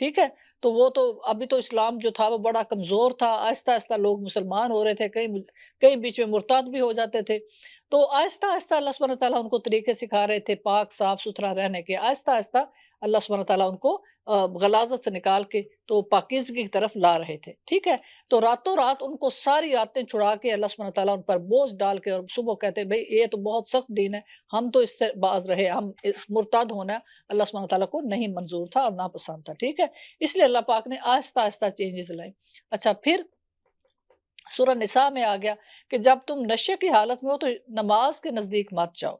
ٹھیک ہے؟ تو وہ تو ابھی تو اسلام جو تھا وہ بڑا کمزور تھا، آہستہ-آہستہ لوگ مسلمان ہو رہے تھے، کئی بیچ میں مرتد بھی ہو جاتے تھے۔ تو آہستہ-آہستہ اللہ سبحانہ وتعالیٰ ان کو طریقے سکھا رہے تھے پاک صاف ستھرا رہنے کے، آہستہ-آہستہ اللہ سبحانہ وتعالیٰ ان کو غلاظت سے نکال کے تو پاکیزگی کی طرف لا رہے تھے، ٹھیک ہے؟ تو راتوں رات ان کو ساری عادتیں چھڑا کے اللہ سبحانہ وتعالیٰ ان پر بوجھ ڈال کے، اور صبح کہتے ہیں بھئی یہ تو بہت سخت دین ہے، ہم تو اس سے باز رہے، ہم اس مرتد ہونا اللہ سبحانہ وتعالیٰ کو نہیں منظور تھا اور ناپسند تھا، ٹھیک ہے؟ اس لیے اللہ پاک نے آہستہ آہستہ چینجز لائے۔ اچھا، پھر سورہ نساء میں آ گیا کہ جب تم نشے کی حالت میں ہو تو نماز کے نزدیک مت جاؤ۔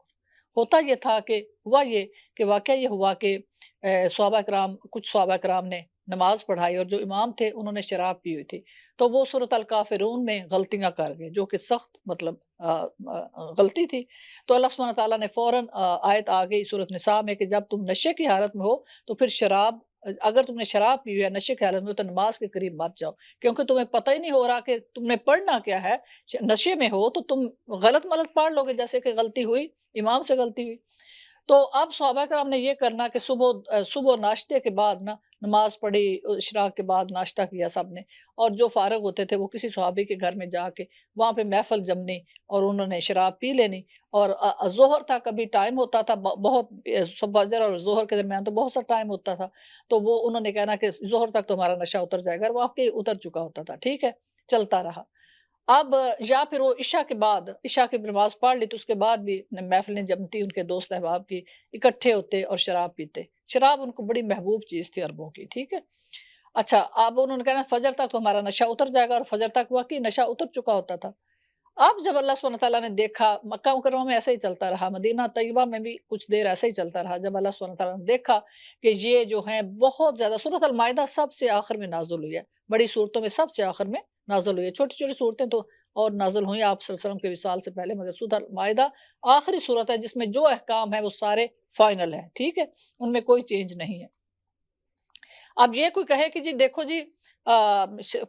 ہوتا یہ تھا کہ ہوا یہ کہ واقعہ یہ ہوا کہ صحابہ کرام، کچھ صحابہ کرام نے نماز پڑھائی اور جو امام تھے انہوں نے شراب پی ہوئی تھی، تو وہ سورۃ الکافرون میں غلطیاں کر گئے جو کہ سخت مطلب غلطی تھی۔ تو اللہ سبحانہ تعالیٰ نے فوراً آیت آ گئی سورۃ نساء میں کہ جب تم نشے کی حالت میں ہو تو پھر شراب، اگر تم نے شراب پی ہوئی ہے نشے کی حالت میں تو نماز کے قریب مت جاؤ، کیونکہ تمہیں پتہ ہی نہیں ہو رہا کہ تم نے پڑھنا کیا ہے۔ نشے میں ہو تو تم غلط ملط پڑھ لو گے، جیسے کہ غلطی ہوئی، امام سے غلطی ہوئی۔ تو اب صحابہ کرام نے یہ کرنا کہ صبح ناشتے کے بعد نا نماز پڑھی، اشراق کے بعد ناشتہ کیا سب نے، اور جو فارغ ہوتے تھے وہ کسی صحابی کے گھر میں جا کے وہاں پہ محفل جمنی اور انہوں نے شراب پی لینی۔ اور ظہر تک کبھی ٹائم ہوتا تھا بہت، فجر اور ظہر کے درمیان تو بہت سا ٹائم ہوتا تھا، تو وہ انہوں نے کہنا کہ ظہر تک تو ہمارا نشہ اتر جائے گا، واقعی اتر چکا ہوتا تھا، ٹھیک ہے، چلتا رہا۔ اب یا پھر وہ عشاء کے بعد، عشاء کی نماز پڑھ لی تو اس کے بعد بھی محفلیں جمتی ان کے دوست احباب کی، اکٹھے ہوتے اور شراب پیتے۔ شراب ان کو بڑی محبوب چیز تھی عربوں کی، ٹھیک ہے۔ اچھا، اب انہوں نے کہنا فجر تک تو ہمارا نشہ اتر جائے گا، اور فجر تک واقعی نشہ اتر چکا ہوتا تھا۔ اب جب اللہ سبحانہ تعالیٰ نے دیکھا، مکہ مکرمہ میں ایسے ہی چلتا رہا، مدینہ طیبہ میں بھی کچھ دیر ایسے ہی چلتا رہا، جب اللہ سبحانہ تعالیٰ نے دیکھا کہ یہ جو ہیں بہت زیادہ، سورۃ المائدہ سب سے آخر میں نازل ہوئی ہے، بڑی صورتوں میں سب سے آخر میں نازل ہوئی ہے، چھوٹی چھوٹی صورتیں تو اور نازل ہوئی آپ صلی اللہ علیہ وسلم کے وصال سے پہلے، مگر سورۃ المائدہ آخری صورت ہے جس میں جو احکام ہیں وہ سارے فائنل ہیں، ٹھیک ہے، ان میں کوئی چینج نہیں ہے۔ اب یہ کوئی کہے کہ جی دیکھو جی،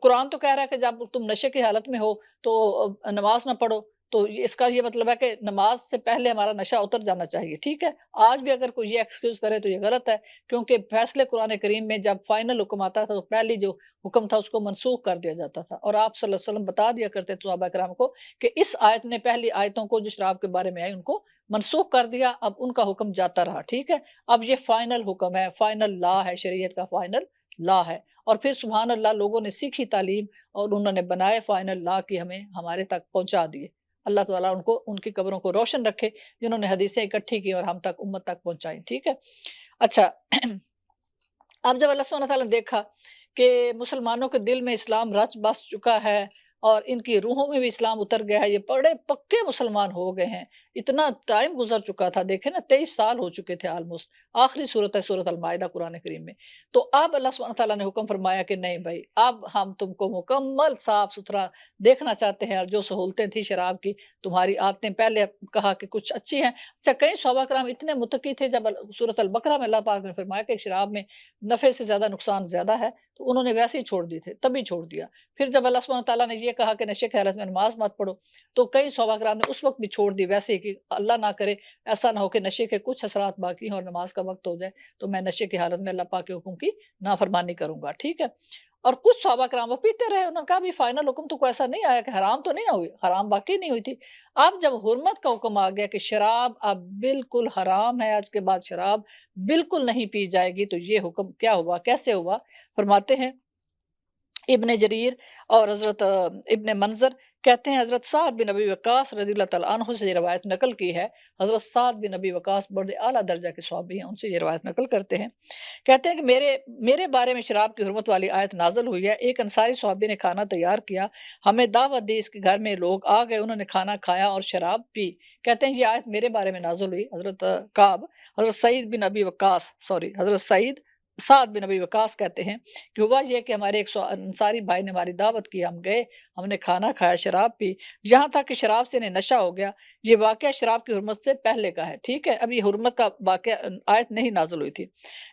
قرآن تو کہہ رہا ہے کہ جب تم نشے کی حالت میں ہو تو نماز نہ پڑھو، تو اس کا یہ مطلب ہے کہ نماز سے پہلے ہمارا نشہ اتر جانا چاہیے، ٹھیک ہے۔ آج بھی اگر کوئی یہ ایکسکیوز کرے تو یہ غلط ہے، کیونکہ فیصلے قرآن کریم میں جب فائنل حکم آتا تھا تو پہلی جو حکم تھا اس کو منسوخ کر دیا جاتا تھا، اور آپ صلی اللہ علیہ وسلم بتا دیا کرتے تھے صحابہ کرام کو کہ اس آیت نے پہلی آیتوں کو جو شراب کے بارے میں آئی ان کو منسوخ کر دیا، اب ان کا حکم جاتا رہا، ٹھیک ہے۔ اب یہ فائنل حکم ہے، فائنل لا ہے، شریعت کا فائنل لا ہے، اور پھر سبحان اللہ لوگوں نے سیکھی تعلیم اور انہوں نے بنائے فائنل لا کی ہمیں ہمارے تک پہنچا دیے۔ اللہ تعالیٰ ان کو ان کی قبروں کو روشن رکھے جنہوں نے حدیثیں اکٹھی کی اور ہم تک امت تک پہنچائی، ٹھیک ہے۔ اچھا، اب جب اللہ سبحانہ تعالیٰ نے دیکھا کہ مسلمانوں کے دل میں اسلام رچ بس چکا ہے اور ان کی روحوں میں بھی اسلام اتر گیا ہے، یہ بڑے پکے مسلمان ہو گئے ہیں، اتنا ٹائم گزر چکا تھا، دیکھیں نا 23 سال ہو چکے تھے آلموسٹ، آخری صورت ہے سورۃ المائدہ قرآن کریم میں۔ تو اب اللہ سبحانہ تعالیٰ نے حکم فرمایا کہ نہیں بھائی، اب ہم تم کو مکمل صاف ستھرا دیکھنا چاہتے ہیں، اور جو سہولتیں تھیں شراب کی، تمہاری عادتیں پہلے کہا کہ کچھ اچھی ہیں۔ اچھا، کئی صحابہ کرام اتنے متقی تھے، جب سورۃ البقرہ میں اللہ پاک نے فرمایا کہ شراب میں نفع سے زیادہ نقصان زیادہ ہے، تو انہوں نے ویسے ہی چھوڑ دی تھے، تبھی چھوڑ دیا۔ پھر جب اللہ سبحانہ تعالیٰ نے یہ کہا کہ نشے کی حالت میں نماز مت پڑھو، تو کئی صحابہ کرام نے اس وقت بھی چھوڑ دی، ویسے ہی کہ اللہ نہ کرے ایسا نہ ہو کہ نشے کے کچھ اثرات باقی ہیں اور نماز کا وقت ہو جائے تو میں نشے کی حالت میں اللہ پاک کے حکم کی نافرمانی کروں گا، ٹھیک ہے۔ اور کچھ صحابہ کرام وہ پیتے رہے، انہوں نے کہا بھی فائنل حکم تو کوئی ایسا نہیں آیا کہ حرام تو نہیں ہوئی، حرام واقعی نہیں ہوئی تھی۔ اب جب حرمت کا حکم آ گیا کہ شراب اب بالکل حرام ہے، آج کے بعد شراب بالکل نہیں پی جائے گی، تو یہ حکم کیا ہوا، کیسے ہوا؟ فرماتے ہیں ابن جریر اور حضرت ابن منظر کہتے ہیں حضرت سعد بن ابی وقاص رضی اللہ تعالیٰ عنہ سے یہ روایت نقل کی ہے۔ حضرت سعد بن ابی وقاص بڑے اعلیٰ درجہ کے صحابی ہیں، ان سے یہ روایت نقل کرتے ہیں، کہتے ہیں کہ میرے بارے میں شراب کی حرمت والی آیت نازل ہوئی ہے۔ ایک انصاری صحابی نے کھانا تیار کیا، ہمیں دعوت دی، اس کے گھر میں لوگ آ گئے، انہوں نے کھانا کھایا اور شراب پی۔ کہتے ہیں یہ آیت میرے بارے میں نازل ہوئی۔ حضرت سعد بن ابی وقاص کہتے ہیں کہ ہوا یہ کہ ہمارے ایک انصاری بھائی نے ہماری دعوت کی، ہم گئے، ہم نے کھانا کھایا، شراب پی، یہاں تک کہ شراب سے انہیں نشہ ہو گیا۔ یہ واقعہ شراب کی حرمت سے پہلے کا ہے، ٹھیک ہے، ابھی حرمت کا واقعہ آیت نہیں نازل ہوئی تھی۔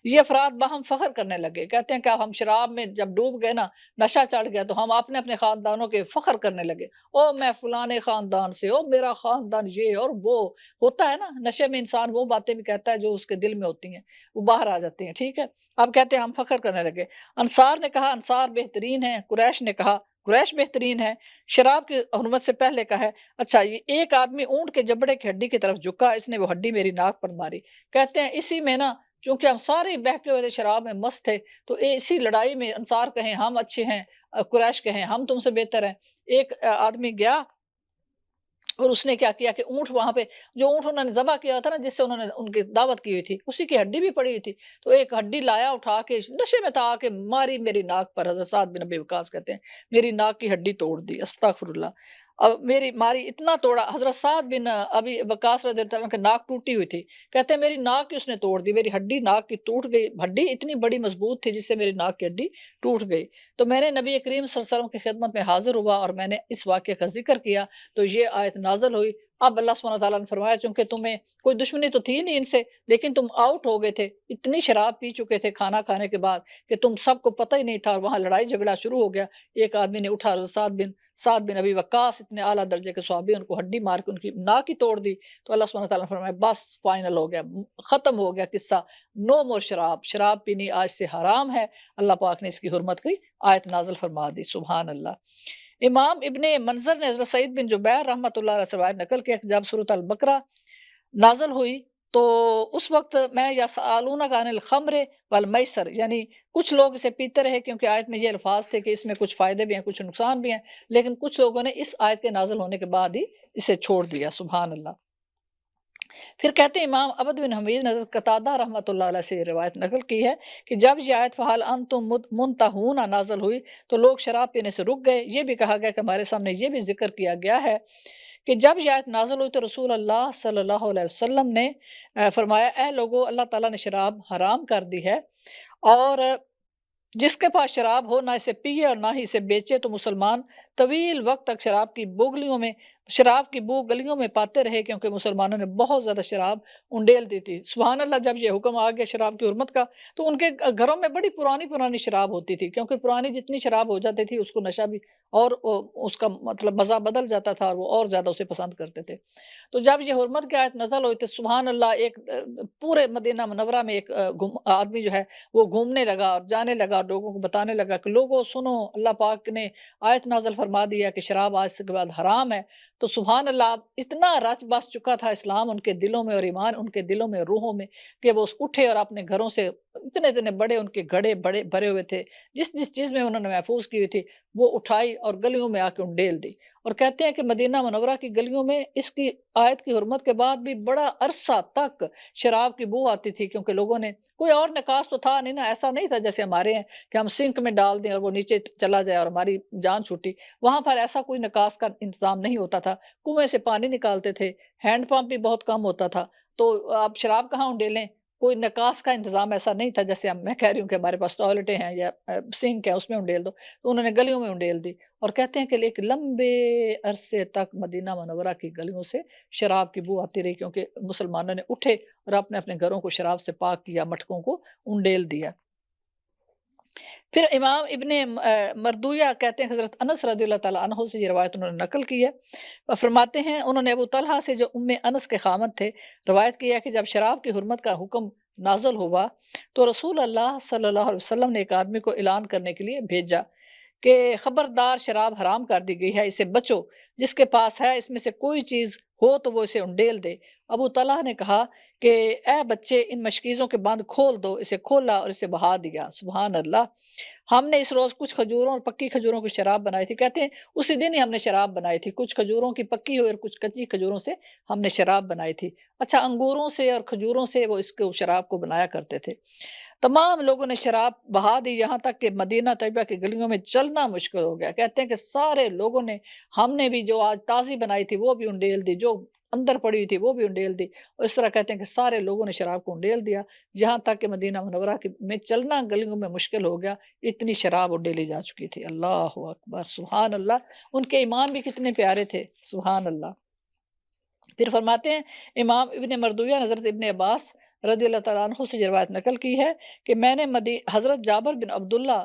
یہ افراد باہم فخر کرنے لگے، کہتے ہیں کہ اب ہم شراب میں جب ڈوب گئے نا، نشہ چڑھ گیا، تو ہم اپنے اپنے خاندانوں کے فخر کرنے لگے، او میں فلانے خاندان سے، او میرا خاندان یہ اور وہ، ہوتا ہے نا نشے میں انسان وہ باتیں بھی کہتا ہے جو اس کے دل میں ہوتی ہیں، وہ باہر آ جاتی ہیں، ٹھیک ہے۔ اب کہتے ہیں ہم فخر کرنے لگے۔ انصار نے کہا انصار بہترین ہیں، قریش نے کہا قریش بہترین ہے۔ شراب کی حرمت سے پہلے کا ہے۔ اچھا، یہ ایک آدمی اونٹ کے جبڑے کی ہڈی کی طرف جھکا، اس نے وہ ہڈی میری ناک پر ماری۔ کہتے ہیں اسی میں نا، چونکہ ہم سارے بہکے ہوئے تھے، شراب میں مست تھے، تو اسی لڑائی میں انصار کہیں ہم اچھے ہیں، قریش کہیں ہم تم سے بہتر ہیں۔ ایک آدمی گیا اور اس نے کیا کیا کہ اونٹ وہاں پہ، جو اونٹ انہوں نے ذبح کیا تھا نا، جس سے انہوں نے ان کی دعوت کی ہوئی تھی، اسی کی ہڈی بھی پڑی ہوئی تھی، تو ایک ہڈی لایا اٹھا کے، نشے میں تھا، آ کے ماری میری ناک پر۔ حضرت سعد بن ابی وقاص کہتے ہیں میری ناک کی ہڈی توڑ دی، استغفر اللہ۔ اب میری ماری اتنا توڑا، حضرت سعد بن ابی وقاص رضی اللہ عنہ کی ناک ٹوٹی ہوئی تھی، کہتے ہیں میری ناک کی اس نے توڑ دی، میری ہڈی ناک کی ٹوٹ گئی، ہڈی اتنی بڑی مضبوط تھی جس سے میری ناک کی ہڈی ٹوٹ گئی۔ تو میں نے نبی کریم صلی اللہ علیہ وسلم کی خدمت میں حاضر ہوا اور میں نے اس واقعے کا ذکر کیا، تو یہ آیت نازل ہوئی۔ اب اللہ سبحانہ تعالیٰ نے فرمایا چونکہ تمہیں کوئی دشمنی تو تھی نہیں ان سے، لیکن تم آؤٹ ہو گئے تھے، اتنی شراب پی چکے تھے کھانا کھانے کے بعد کہ تم سب کو پتہ ہی نہیں تھا، اور وہاں لڑائی جھگڑا شروع ہو گیا۔ ایک آدمی نے اٹھا، سعد بن ابی وقاص اتنے اعلیٰ درجے کے صحابی، ان کو ہڈی مار کے ان کی ناک ہی توڑ دی۔ تو اللہ سبحانہ تعالیٰ نے فرمایا بس فائنل ہو گیا، ختم ہو گیا قصہ، نو مور شراب، شراب پینی آج سے حرام ہے۔ اللہ پاک نے اس کی حرمت کی آیت نازل فرما دی، سبحان اللہ۔ امام ابن منظر نے حضرت سعید بن جبیر رحمۃ اللہ علیہ سے روایت نقل کیا کہ جب سورۃ البقرہ نازل ہوئی تو اس وقت میں یسألونک عن الخمر والمیسر، یعنی کچھ لوگ اسے پیتے رہے کیونکہ آیت میں یہ الفاظ تھے کہ اس میں کچھ فائدے بھی ہیں کچھ نقصان بھی ہیں، لیکن کچھ لوگوں نے اس آیت کے نازل ہونے کے بعد ہی اسے چھوڑ دیا، سبحان اللہ۔ پھر کہتے ہیں امام عبد بن حمید نے حضرت قتادہ رحمۃ اللہ علیہ سے روایت نقل کی ہے کہ جب یہ آیت فَهَلْ أَنْتُمْ مُنْتَهُونَ نازل ہوئی تو لوگ شراب پینے سے رک گئے۔ یہ بھی کہا گیا کہ ہمارے سامنے یہ بھی ذکر کیا گیا ہے کہ جب یہ آیت نازل ہوئی تو رسول اللہ صلی اللہ علیہ وسلم نے فرمایا اے لوگو، اللہ تعالیٰ نے شراب حرام کر دی ہے، اور جس کے پاس شراب ہو نہ اسے پیے اور نہ ہی اسے بیچے، تو مسلمان طویل وقت تک شراب کی بو گلیوں میں پاتے رہے، کیونکہ مسلمانوں نے بہت زیادہ شراب انڈیل دی تھی۔ سبحان اللہ، جب یہ حکم آ گیا شراب کی حرمت کا، تو ان کے گھروں میں بڑی پرانی شراب ہوتی تھی، کیونکہ پرانی جتنی شراب ہو جاتی تھی اس کو نشہ بھی اور اس کا مطلب مزہ بدل جاتا تھا، اور وہ اور زیادہ اسے پسند کرتے تھے۔ تو جب یہ حرمت کی آیت نزل ہوئی تو سبحان اللہ، ایک پورے مدینہ منورہ میں ایک آدمی جو ہے وہ گھومنے لگا اور جانے لگا اور لوگوں کو بتانے لگا کہ لوگوں سنو، اللہ پاک نے آیت نازل فرما دیا کہ شراب آج سے کے بعد حرام ہے۔ تو سبحان اللہ، اتنا رچ بس چکا تھا اسلام ان کے دلوں میں اور ایمان ان کے دلوں میں، روحوں میں، کہ وہ اٹھے اور اپنے گھروں سے اتنے بڑے ان کے گھڑے بڑے بھرے ہوئے تھے، جس چیز میں انہوں نے محفوظ کی ہوئی تھی وہ اٹھائی اور گلیوں میں آ کے انڈیل دی۔ اور کہتے ہیں کہ مدینہ منورہ کی گلیوں میں اس کی آیت کی حرمت کے بعد بھی بڑا عرصہ تک شراب کی بو آتی تھی، کیونکہ لوگوں نے کوئی اور نکاس تو تھا نہیں نا، ایسا نہیں تھا جیسے ہمارے ہیں کہ ہم سنک میں ڈال دیں اور وہ نیچے چلا جائے اور ہماری جان چھوٹی۔ وہاں پر ایسا کوئی نکاس کا انتظام نہیں ہوتا تھا، کنویں سے پانی نکالتے تھے، ہینڈ پمپ بھی بہت کم ہوتا تھا، تو آپ شراب کہاں انڈیلیں؟ کوئی نکاس کا انتظام ایسا نہیں تھا جیسے میں کہہ رہی ہوں کہ ہمارے پاس ٹوائلٹیں ہیں یا سنک ہے اس میں انڈیل دو، تو انہوں نے گلیوں میں انڈیل دی۔ اور کہتے ہیں کہ ایک لمبے عرصے تک مدینہ منورہ کی گلیوں سے شراب کی بو آتی رہی، کیونکہ مسلمانوں نے اٹھے اور اپنے اپنے گھروں کو شراب سے پاک کیا، مٹکوں کو انڈیل دیا۔ پھر امام ابن مردویہ کہتے ہیں حضرت انس رضی اللہ تعالیٰ عنہ سے یہ روایت انہوں نے نقل کی ہے، فرماتے ہیں انہوں نے ابو طلحہ سے جو انس کے خامد تھے روایت کی ہے کہ جب شراب کی حرمت کا حکم نازل ہوا تو رسول اللہ صلی اللہ علیہ وسلم نے ایک آدمی کو اعلان کرنے کے لیے بھیجا کہ خبردار، شراب حرام کر دی گئی ہے، اسے بچو، جس کے پاس ہے اس میں سے کوئی چیز ہو تو وہ اسے انڈیل دے۔ ابو طلحہ نے کہا کہ اے بچے، ان مشکیزوں کے بند کھول دو۔ اسے کھولا اور اسے بہا دیا، سبحان اللہ۔ ہم نے اس روز کچھ کھجوروں اور پکی کھجوروں کی شراب بنائی تھی، کہتے ہیں اسی دن ہی ہم نے شراب بنائی تھی، کچھ کھجوروں کی پکی ہوئی اور کچھ کچی کھجوروں سے ہم نے شراب بنائی تھی۔ اچھا، انگوروں سے اور کھجوروں سے وہ اس کو شراب کو بنایا کرتے تھے۔ تمام لوگوں نے شراب بہا دی، یہاں تک کہ مدینہ طیبہ کی گلیوں میں چلنا مشکل ہو گیا۔ کہتے ہیں کہ سارے لوگوں نے، ہم نے بھی جو آج تازی بنائی تھی وہ بھی انڈیل دی، جو اندر پڑی ہوئی تھی وہ بھی انڈیل دی، اور اس طرح کہتے ہیں کہ سارے لوگوں نے شراب کو انڈیل دیا، یہاں تک کہ مدینہ منورہ میں چلنا گلیوں میں مشکل ہو گیا، اتنی شراب انڈیلی جا چکی تھی۔ اللہ اکبر، سبحان اللہ۔ ان کے امام بھی کتنے پیارے تھے، سبحان اللہ۔ پھر فرماتے ہیں امام ابن مردویہ حضرت ابن عباس رضی اللہ تعالیٰ عنہ سے یہ روایت نقل کی ہے کہ میں نے حضرت جابر بن عبداللہ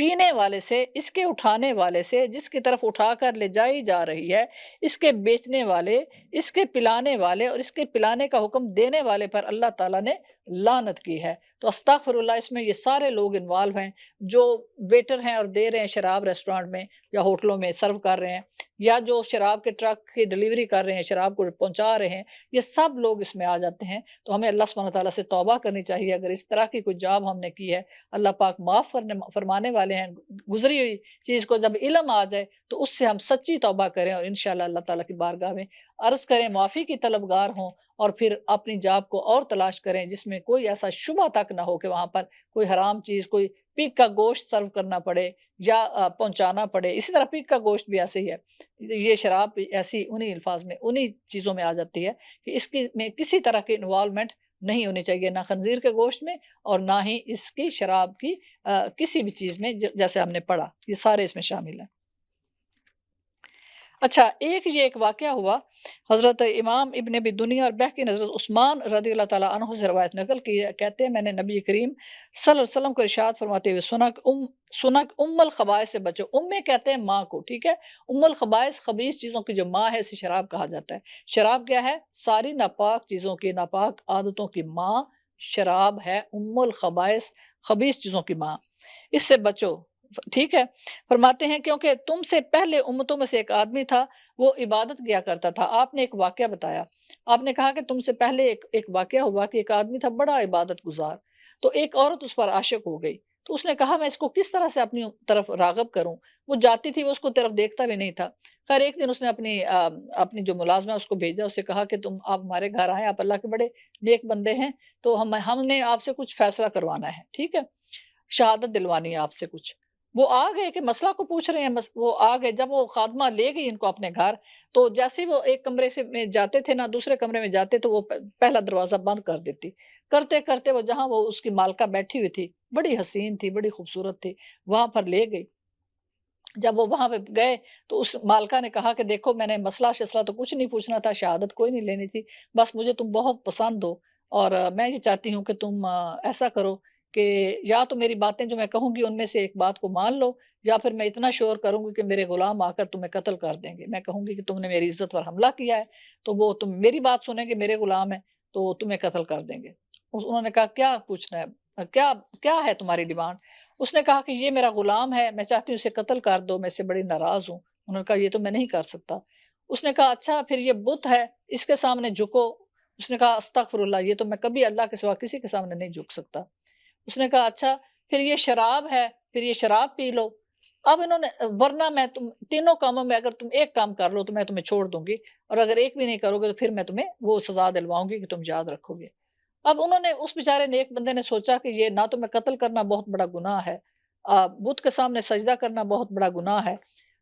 پینے والے سے، اس کے اٹھانے والے سے، جس کی طرف اٹھا کر لے جائی جا رہی ہے، اس کے بیچنے والے، اس کے پلانے والے اور اس کے پلانے کا حکم دینے والے پر اللہ تعالیٰ نے لعنت کی ہے۔ تو استغفر اللہ، اس میں یہ سارے لوگ انوالو ہیں جو ویٹر ہیں اور دے رہے ہیں شراب ریسٹورانٹ میں یا ہوٹلوں میں سرو کر رہے ہیں، یا جو شراب کے ٹرک کی ڈلیوری کر رہے ہیں، شراب کو پہنچا رہے ہیں، یہ سب لوگ اس میں آ جاتے ہیں۔ تو ہمیں اللہ سبحانہ تعالیٰ سے توبہ کرنی چاہیے اگر اس طرح کی کوئی جاب ہم نے کی ہے۔ اللہ پاک معاف فرمانے والے ہیں۔ گزری ہوئی چیز کو جب علم آ جائے تو اس سے ہم سچی توبہ کریں اور انشاءاللہ اللہ تعالیٰ کی بارگاہ میں عرض کریں، معافی کی طلبگار ہوں، اور پھر اپنی جاب کو اور تلاش کریں جس میں کوئی ایسا شبہ تک نہ ہو کہ وہاں پر کوئی حرام چیز، کوئی پگ کا گوشت سرو کرنا پڑے یا پہنچانا پڑے۔ اسی طرح پگ کا گوشت بھی ایسے ہی ہے، یہ شراب بھی ایسی انہی الفاظ میں، انہی چیزوں میں آ جاتی ہے کہ اس کی میں کسی طرح کی انوالومنٹ نہیں ہونی چاہیے، نہ خنزیر کے گوشت میں اور نہ ہی اس کی شراب کی کسی بھی چیز میں، جیسے ہم نے پڑھا یہ سارے اس میں شامل ہیں۔ اچھا، ایک واقعہ ہوا، حضرت امام ابن ابی دنیا اور بحقی نے حضرت عثمان رضی اللہ تعالیٰ عنہ سے روایت نقل کی ہے، کہتے ہیں میں نے نبی کریم صلی اللہ علیہ وسلم کو ارشاد فرماتے ہوئے سنک ام الخبائث سے بچو۔ امیں کہتے ہیں ماں کو، ٹھیک ہے۔ ام الخبائث خبیث چیزوں کی جو ماں ہے اسے شراب کہا جاتا ہے۔ شراب کیا ہے؟ ساری ناپاک چیزوں کی، ناپاک عادتوں کی ماں شراب ہے۔ ام الخبائث، خبیث چیزوں کی ماں، اس سے بچو، ٹھیک ہے۔ فرماتے ہیں کیونکہ تم سے پہلے امتوں میں سے ایک آدمی تھا، وہ عبادت کیا کرتا تھا۔ آپ نے ایک واقعہ بتایا، آپ نے کہا کہ تم سے پہلے ایک واقعہ ہوا کہ ایک آدمی تھا بڑا عبادت گزار، تو ایک عورت اس پر عاشق ہو گئی، تو اس نے کہا میں اس کو کس طرح سے اپنی طرف راغب کروں۔ وہ جاتی تھی، وہ اس کو طرف دیکھتا بھی نہیں تھا۔ خیر ایک دن اس نے اپنی جو ملازمہ ہے اس کو بھیجا، اسے کہا کہ آپ ہمارے گھر آئیں، آپ اللہ کے بڑے نیک بندے ہیں، تو ہم نے آپ سے کچھ فیصلہ کروانا ہے، ٹھیک ہے، شہادت دلوانی ہے آپ سے کچھ۔ وہ آ گئے کہ مسئلہ کو پوچھ رہے ہیں، بس وہ آ گئے، جب وہ خادمہ لے گئی ان کو اپنے گھر، تو جیسے ہی وہ ایک کمرے سے میں جاتے تھے نا، دوسرے کمرے میں جاتے تو وہ پہلا دروازہ بند کر دیتی، کرتے کرتے وہ جہاں وہ اس کی مالکہ بیٹھی ہوئی تھی، بڑی حسین تھی، بڑی خوبصورت تھی، وہاں پر لے گئی۔ جب وہ وہاں پہ گئے تو اس مالکہ نے کہا کہ دیکھو میں نے مسئلہ شسلہ تو کچھ نہیں پوچھنا تھا، شہادت کوئی نہیں لینی تھی، بس مجھے تم بہت پسند ہو، اور میں یہ چاہتی ہوں کہ تم ایسا کرو کہ یا تو میری باتیں جو میں کہوں گی ان میں سے ایک بات کو مان لو، یا پھر میں اتنا شور کروں گی کہ میرے غلام آ کر تمہیں قتل کر دیں گے۔ میں کہوں گی کہ تم نے میری عزت پر حملہ کیا ہے، تو وہ تم میری بات سنیں گے، میرے غلام ہیں تو تمہیں قتل کر دیں گے۔ انہوں نے کہا کیا پوچھنا ہے، کیا کیا ہے تمہاری ڈیمانڈ؟ اس نے کہا کہ یہ میرا غلام ہے، میں چاہتی ہوں اسے قتل کر دو، میں اس سے بڑی ناراض ہوں۔ انہوں نے کہا یہ تو میں نہیں کر سکتا۔ اس نے کہا اچھا پھر یہ بت ہے، اس کے سامنے جھکو۔ اس نے کہا استغفر اللہ، یہ تو میں کبھی اللہ کے سوا کسی کے سامنے نہیں جھک سکتا۔ اس نے کہا اچھا پھر یہ شراب ہے، پھر یہ شراب پی لو۔ اب انہوں نے ورنہ میں تم تینوں کاموں میں اگر تم ایک کام کر لو تو میں تمہیں چھوڑ دوں گی، اور اگر ایک بھی نہیں کرو گے تو پھر میں تمہیں وہ سزا دلواؤں گی کہ تم یاد رکھو گے۔ اب انہوں نے اس بیچارے نیک بندے نے سوچا کہ یہ نہ تو میں قتل کرنا بہت بڑا گناہ ہے، بت کے سامنے سجدہ کرنا بہت بڑا گناہ ہے،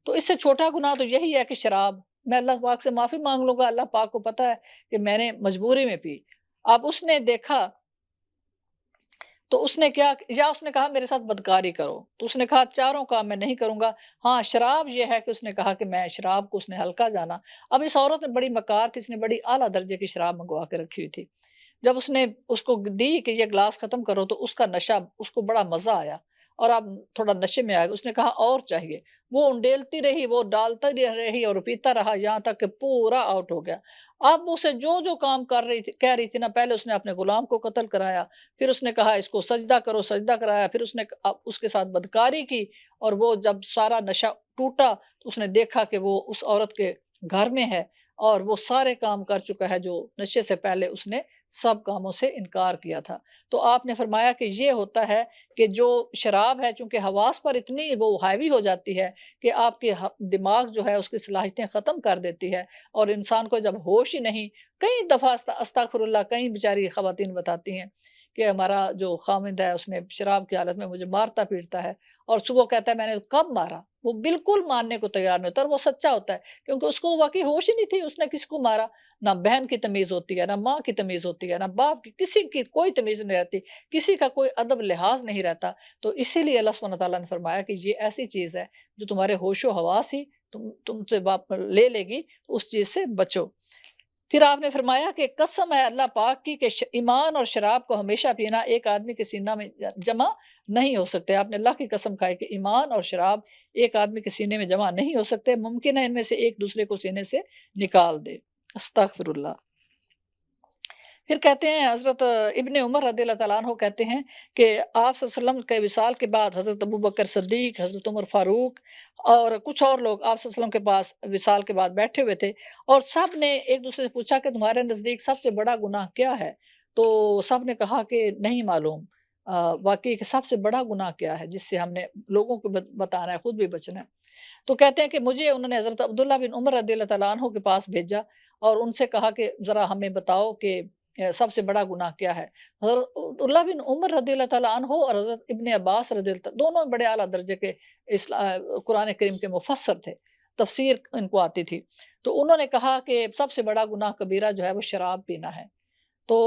تو اس سے چھوٹا گناہ تو یہی ہے کہ شراب، میں اللہ پاک سے معافی مانگ لوں گا، اللہ پاک کو پتہ ہے کہ میں نے مجبوری میں پی۔ اب اس نے دیکھا تو اس نے کیا، یا اس نے کہا میرے ساتھ بدکاری کرو، تو اس نے کہا چاروں کام میں نہیں کروں گا۔ ہاں شراب یہ ہے کہ اس نے کہا کہ میں شراب کو اس نے ہلکا جانا۔ اب اس عورت نے بڑی مکار تھی، اس نے بڑی اعلیٰ درجے کی شراب منگوا کے رکھی ہوئی تھی۔ جب اس نے اس کو دی کہ یہ گلاس ختم کرو تو اس کا نشہ، اس کو بڑا مزہ آیا اور اب تھوڑا نشے میں آ گیا۔ اس نے کہا اور چاہیے، وہ انڈیلتی رہی، وہ ڈالتی رہی اور پیتا رہا یہاں تک کہ پورا آؤٹ ہو گیا۔ اب اسے جو جو کام کر رہی تھی کہہ رہی تھی نا، پہلے اس نے اپنے غلام کو قتل کرایا، پھر اس نے کہا اس کو سجدہ کرو، سجدہ کرایا، پھر اس نے اس کے ساتھ بدکاری کی، اور وہ جب سارا نشہ ٹوٹا تو اس نے دیکھا کہ وہ اس عورت کے گھر میں ہے اور وہ سارے کام کر چکا ہے جو نشے سے پہلے اس نے سب کاموں سے انکار کیا تھا۔ تو آپ نے فرمایا کہ یہ ہوتا ہے کہ جو شراب ہے چونکہ حواس پر اتنی وہ حاوی ہو جاتی ہے کہ آپ کے دماغ جو ہے اس کی صلاحیتیں ختم کر دیتی ہے، اور انسان کو جب ہوش ہی نہیں، کئی دفعہ استغفر اللہ، کئی بیچاری خواتین بتاتی ہیں کہ ہمارا جو خاوند ہے اس نے شراب کی حالت میں مجھے مارتا پیٹتا ہے، اور صبح کہتا ہے میں نے کب مارا، وہ بالکل ماننے کو تیار نہیں ہوتا، اور وہ سچا ہوتا ہے کیونکہ اس کو واقعی ہوش ہی نہیں تھی اس نے کس کو مارا۔ نہ بہن کی تمیز ہوتی ہے، نہ ماں کی تمیز ہوتی ہے، نہ باپ کی، کسی کی کوئی تمیز نہیں رہتی، کسی کا کوئی ادب لحاظ نہیں رہتا۔ تو اسی لیے اللہ سبحانہ تعالیٰ نے فرمایا کہ یہ ایسی چیز ہے جو تمہارے ہوش و حواس ہی تم سے لے لے گی، تو اس چیز سے بچو۔ پھر آپ نے فرمایا کہ قسم ہے اللہ پاک کی کہ ایمان اور شراب کو ہمیشہ پینا ایک آدمی کے سینہ میں جمع نہیں ہو سکتے۔ آپ نے اللہ کی قسم کھائی کہ ایمان اور شراب ایک آدمی کے سینے میں جمع نہیں ہو سکتے، ممکن ہے ان میں سے ایک دوسرے کو سینے سے نکال دے۔ استغفر اللہ۔ پھر کہتے ہیں حضرت ابن عمر رضی اللہ تعالیٰ عنہ کہتے ہیں کہ آپ صلی اللہ علیہ وسلم کے وصال کے بعد حضرت ابوبکر صدیق، حضرت عمر فاروق اور کچھ اور لوگ آپ صلی اللہ علیہ وسلم کے پاس وصال کے بعد بیٹھے ہوئے تھے، اور سب نے ایک دوسرے سے پوچھا کہ تمہارے نزدیک سب سے بڑا گناہ کیا ہے؟ تو سب نے کہا کہ نہیں معلوم، واقعی کہ سب سے بڑا گناہ کیا ہے جس سے ہم نے لوگوں کو بتانا ہے، خود بھی بچنا ہے۔ تو کہتے ہیں کہ مجھے انہوں نے حضرت عبداللہ بن عمر رضی اللہ تعالیٰ عنہ کے پاس بھیجا اور ان سے کہا کہ ذرا ہمیں بتاؤ کہ سب سے بڑا گناہ کیا ہے؟ حضرت عبداللہ بن عمر رضی اللہ تعالیٰ عنہ اور حضرت ابن عباس رضی اللہ دونوں بڑے اعلیٰ درجے کے قرآن کریم کے مفسر تھے، تفسیر ان کو آتی تھی۔ تو انہوں نے کہا کہ سب سے بڑا گناہ کبیرہ جو ہے وہ شراب پینا ہے۔ تو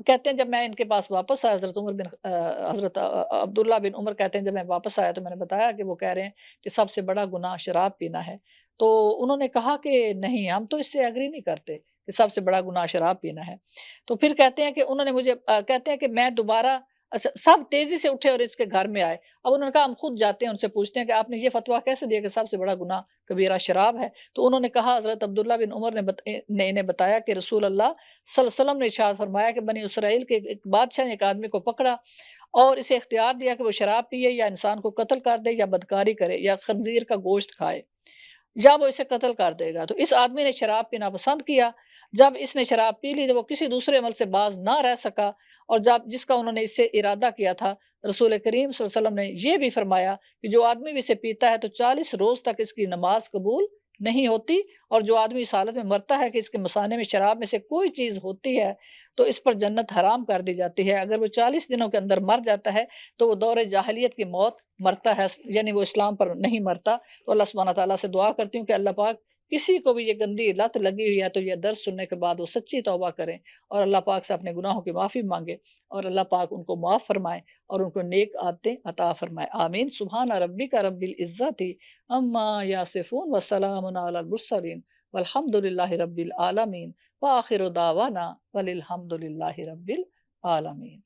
کہتے ہیں جب میں ان کے پاس واپس آیا، حضرت عبداللہ بن عمر کہتے ہیں جب میں واپس آیا تو میں نے بتایا کہ وہ کہہ رہے ہیں کہ سب سے بڑا گناہ شراب پینا ہے۔ تو انہوں نے کہا کہ نہیں، ہم تو اس سے ایگری نہیں کرتے کہ سب سے بڑا گناہ شراب پینا ہے۔ تو پھر کہتے ہیں کہ انہوں نے مجھے کہتے ہیں کہ میں دوبارہ سب تیزی سے اٹھے اور اس کے گھر میں آئے۔ اب انہوں نے کہا ہم خود جاتے ہیں ان سے پوچھتے ہیں کہ آپ نے یہ فتویٰ کیسے دیا کہ سب سے بڑا گناہ کبیرہ شراب ہے؟ تو انہوں نے کہا حضرت عبداللہ بن عمر نے انہیں بتایا کہ رسول اللہ صلی اللہ علیہ وسلم نے ارشاد فرمایا کہ بنی اسرائیل کے ایک بادشاہ نے ایک آدمی کو پکڑا اور اسے اختیار دیا کہ وہ شراب پیے یا انسان کو قتل کر دے یا بدکاری کرے یا خنزیر کا گوشت کھائے یا وہ اسے قتل کر دے گا۔ تو اس آدمی نے شراب پینا پسند کیا۔ جب اس نے شراب پی لی تو وہ کسی دوسرے عمل سے باز نہ رہ سکا، اور جب جس کا انہوں نے اس سے ارادہ کیا تھا، رسول کریم صلی اللہ علیہ وسلم نے یہ بھی فرمایا کہ جو آدمی بھی اسے پیتا ہے تو 40 روز تک اس کی نماز قبول نہیں ہوتی، اور جو آدمی اس حالت میں مرتا ہے کہ اس کے مثانے میں شراب میں سے کوئی چیز ہوتی ہے تو اس پر جنت حرام کر دی جاتی ہے۔ اگر وہ 40 دنوں کے اندر مر جاتا ہے تو وہ دور جاہلیت کی موت مرتا ہے، یعنی وہ اسلام پر نہیں مرتا۔ تو اللہ سبحانہ تعالیٰ سے دعا کرتی ہوں کہ اللہ پاک کسی کو بھی یہ گندی لت لگی ہوئی ہے تو یہ درس سننے کے بعد وہ سچی توبہ کریں اور اللہ پاک سے اپنے گناہوں کی معافی مانگے، اور اللہ پاک ان کو معاف فرمائے اور ان کو نیک عادتیں عطا فرمائے۔ آمین۔ سبحان ربک رب العزت عما یصفون وسلام علی المرسلین والحمد للہ رب العالمین وآخر دعوانا وللحمد للہ رب العالمین۔